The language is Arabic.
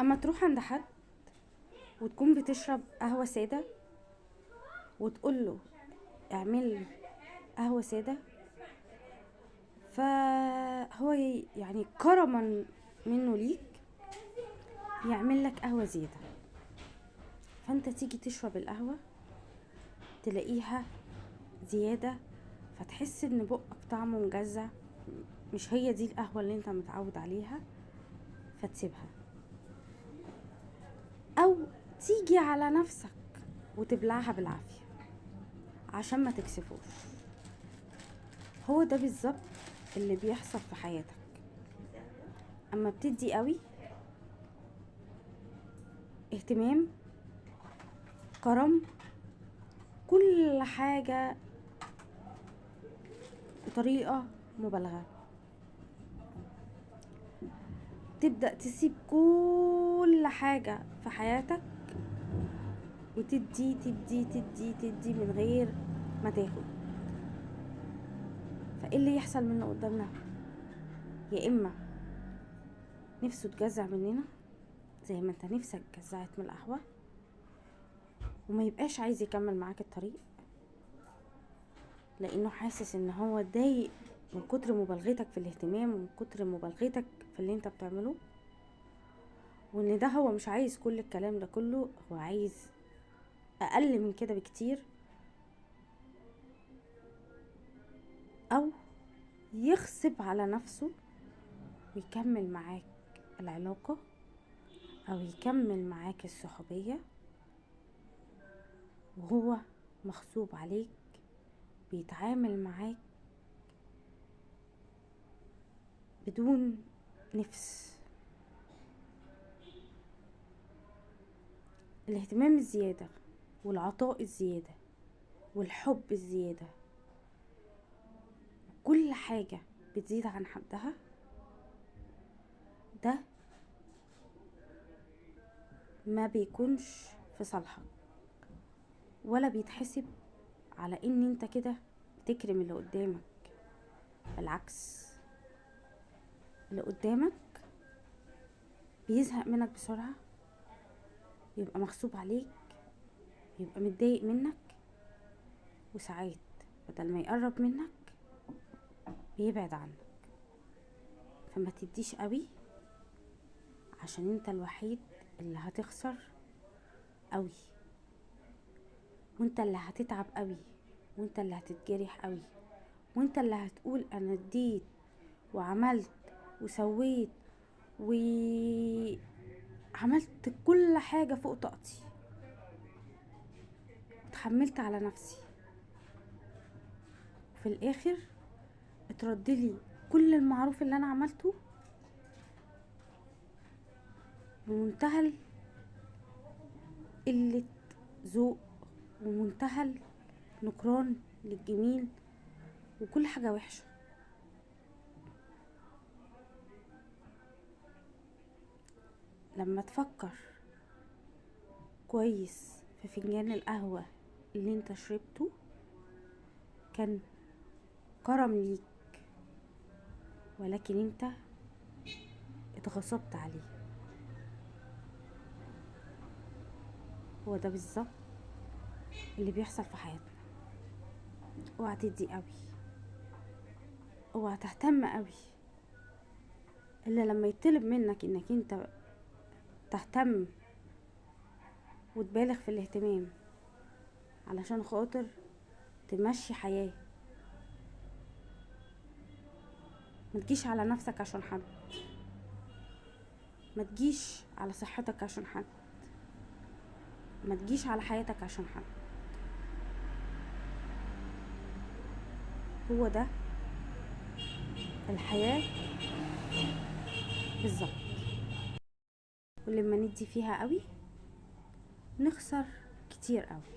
اما تروح عند حد وتكون بتشرب قهوة سادة وتقوله اعمل لي قهوة سادة، فهو يعني كرما منه ليك يعمل لك قهوة زيادة. فانت تيجي تشرب القهوة تلاقيها زيادة، فتحس ان بقك طعمه مجزع، مش هي دي القهوة اللي انت متعود عليها، فتسيبها. او تيجي على نفسك وتبلعها بالعافية عشان ما تكسفوش. هو ده بالظبط اللي بيحصل في حياتك. اما بتدي قوي اهتمام، كرم، كل حاجة بطريقة مبالغة، تبدأ تسيب كل حاجة في حياتك وتدي تدي تدي تدي من غير ما تاخد. فايه اللي يحصل منه قدامنا؟ يا اما نفسه تجزع مننا زي ما انت نفسك جزعت من القهوة وما يبقاش عايز يكمل معاك الطريق، لانه حاسس ان هو ضايق من كتر مبالغتك في الاهتمام ومن كتر مبالغتك في اللي انت بتعمله، وان ده هو مش عايز كل الكلام ده كله، هو عايز اقل من كده بكتير. او يغصب على نفسه ويكمل معاك العلاقة او يكمل معاك الصحوبية وهو مغصوب عليك، بيتعامل معاك بدون نفس. الاهتمام الزيادة والعطاء الزيادة والحب الزيادة، كل حاجة بتزيد عن حدها، ده ما بيكونش في صالحك ولا بيتحسب على ان انت كده بتكرم اللي قدامك. بالعكس، اللي قدامك بيزهق منك بسرعة، يبقى مغصوب عليك، يبقى متضايق منك، وساعات بدل ما يقرب منك بيبعد عنك. فما تديش قوي عشان انت الوحيد اللي هتخسر قوي، وانت اللي هتتعب قوي، وانت اللي هتتجرح قوي، وانت اللي هتقول انا اديت وعملت وسويت وعملت كل حاجة فوق طاقتي، اتحملت على نفسي، وفي الاخر اتردلي كل المعروف اللي انا عملته بمنتهى قلة ذوق ومنتهى نكران للجميل وكل حاجة وحشة. لما تفكر كويس في فنجان القهوة اللي انت شربته، كان كرم ليك ولكن انت اتغصبت عليه. هو ده بالظبط اللي بيحصل في حياتنا. اوعى تدي قوي، اوعى تهتم قوي، الا لما يطلب منك انك انت تهتم وتبالغ في الاهتمام علشان خاطر تمشي حياة. ما تجيش على نفسك عشان حد، ما تجيش على صحتك عشان حد، ما تجيش على حياتك عشان حد. هو ده الحياة بالظبط. ولما ندي فيها قوي نخسر كتير قوي.